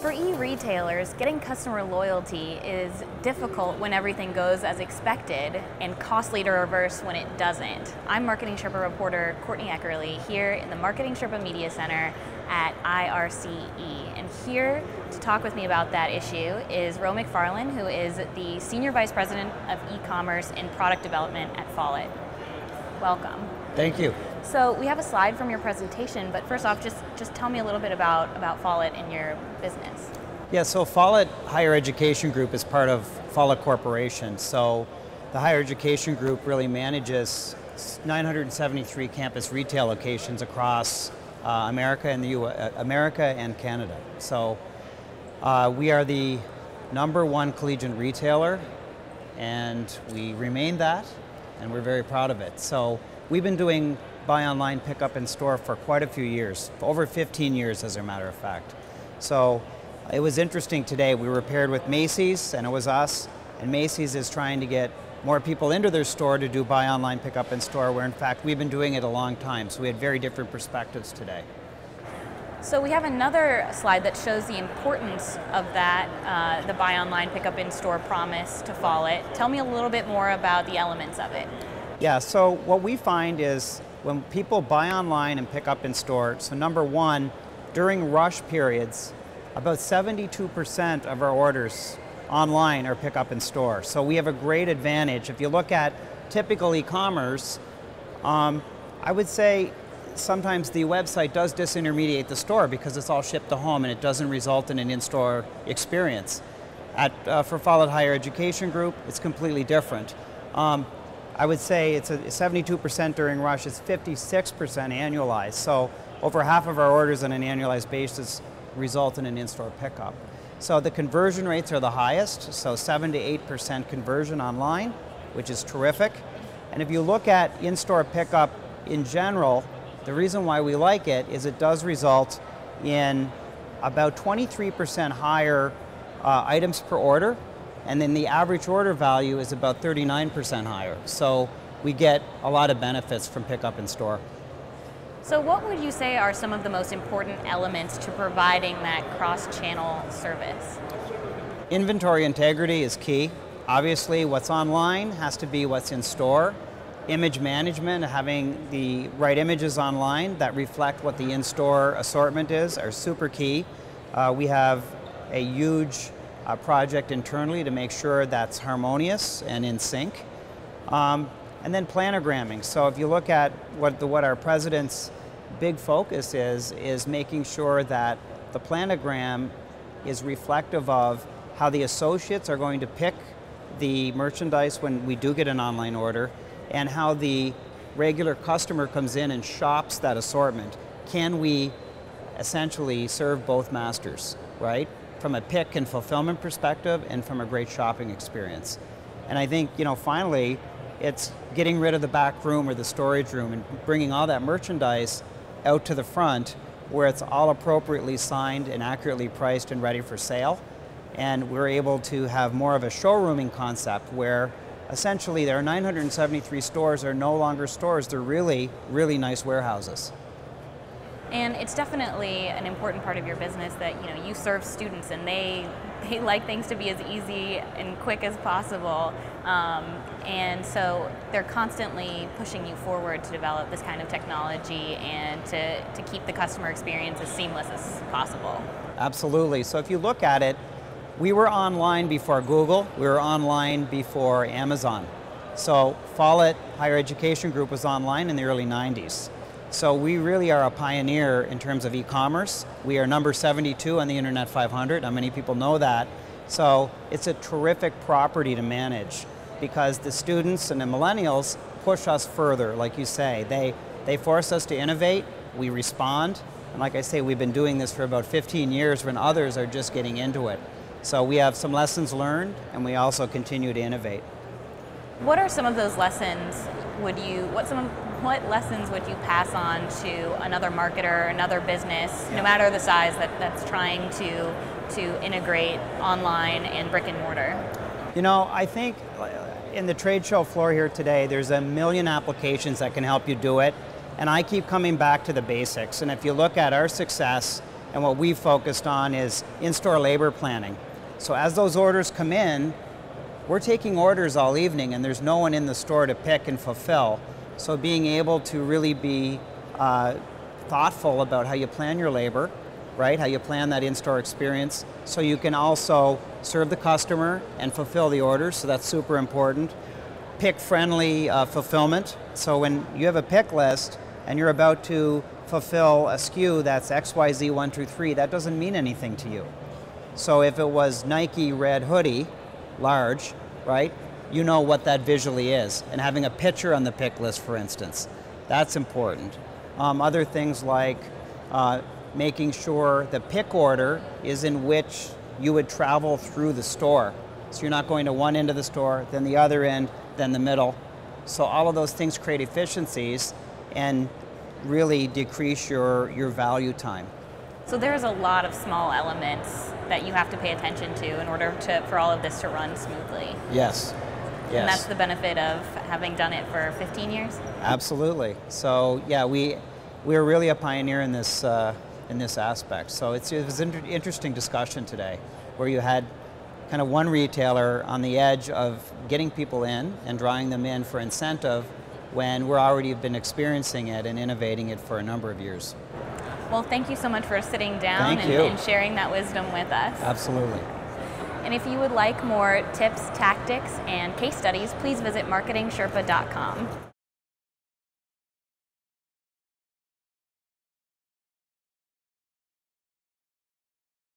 For e-retailers, getting customer loyalty is difficult when everything goes as expected and costly to reverse when it doesn't. I'm MarketingSherpa reporter Courtney Eckerle here in the MarketingSherpa Media Center at IRCE. And here to talk with me about that issue is McFarlane, who is the Senior Vice President of E-commerce and Product Development at Follett. Welcome. Thank you. So we have a slide from your presentation, but first off, just tell me a little bit about Follett and your business. Yeah, so Follett Higher Education Group is part of Follett Corporation. So the Higher Education Group really manages 973 campus retail locations across America and Canada. So we are the #1 collegiate retailer, and we remain that, and we're very proud of it. So we've been doing buy online, pick up in store for quite a few years, over 15 years as a matter of fact. So it was interesting today, we were paired with Macy's, and it was us, and Macy's is trying to get more people into their store to do buy online, pick up in store, where in fact we've been doing it a long time, so we had very different perspectives today. So we have another slide that shows the importance of that, the buy online, pick up in store promise to Follett. Tell me a little bit more about the elements of it. Yeah, so what we find is when people buy online and pick up in store, so #1, during rush periods, about 72% of our orders online are pick up in store. So we have a great advantage. If you look at typical e-commerce, I would say sometimes the website does disintermediate the store because it's all shipped to home and it doesn't result in an in-store experience. For Follett Higher Education Group, it's completely different. I would say it's 72% during rush, it's 56% annualized. So over half of our orders on an annualized basis result in an in-store pickup. So the conversion rates are the highest, so 7 to 8% conversion online, which is terrific. And if you look at in-store pickup in general, the reason why we like it is it does result in about 23% higher items per order, and then the average order value is about 39% higher. So we get a lot of benefits from pickup in store. So what would you say are some of the most important elements to providing that cross-channel service? Inventory integrity is key. Obviously, what's online has to be what's in store. Image management, having the right images online that reflect what the in-store assortment is, are super key. We have a huge project internally to make sure that's harmonious and in sync. And then planogramming. So if you look at what our president's big focus is making sure that the planogram is reflective of how the associates are going to pick the merchandise when we do get an online order, and how the regular customer comes in and shops that assortment. Can we essentially serve both masters, right? From a pick and fulfillment perspective and from a great shopping experience. And I think, finally, it's getting rid of the back room or the storage room and bringing all that merchandise out to the front where it's all appropriately signed and accurately priced and ready for sale. And we're able to have more of a showrooming concept where essentially there are 973 stores are no longer stores, they're really, really nice warehouses. And it's definitely an important part of your business that you serve students, and they like things to be as easy and quick as possible. And so they're constantly pushing you forward to develop this kind of technology and to keep the customer experience as seamless as possible. Absolutely. So if you look at it, we were online before Google, we were online before Amazon. So Follett Higher Education Group was online in the early 90s. So we really are a pioneer in terms of e-commerce. We are number 72 on the Internet 500. How many people know that? So it's a terrific property to manage because the students and the millennials push us further, like you say. They force us to innovate, we respond, and like I say, we've been doing this for about 15 years when others are just getting into it. So we have some lessons learned, and we also continue to innovate. What are some of those lessons what lessons would you pass on to another marketer, another business, no matter the size, that's trying to integrate online and brick and mortar? I think in the trade show floor here today, there's a million applications that can help you do it. And I keep coming back to the basics. And if you look at our success, And what we've focused on is in-store labor planning. So as those orders come in, we're taking orders all evening and there's no one in the store to pick and fulfill. So being able to really be thoughtful about how you plan your labor, right? How you plan that in-store experience so you can also serve the customer and fulfill the orders, so that's super important. Pick-friendly fulfillment, so when you have a pick list and you're about to fulfill a SKU that's XYZ123, that doesn't mean anything to you. So if it was Nike red hoodie, large, right, you know what that visually is. And having a picture on the pick list, for instance, that's important. Other things like making sure the pick order is in which you would travel through the store. So you're not going to one end of the store, then the other end, then the middle. So all of those things create efficiencies and really decrease your value time. So there's a lot of small elements that you have to pay attention to in order for all of this to run smoothly. Yes. Yes. And that's the benefit of having done it for 15 years? Absolutely. So yeah, we're really a pioneer in this aspect. So it was an interesting discussion today where you had kind of one retailer on the edge of getting people in and drawing them in for incentive when we're already been experiencing it and innovating it for a number of years. Well, thank you so much for sitting down and sharing that wisdom with us. Absolutely. And if you would like more tips, tactics, and case studies, please visit MarketingSherpa.com.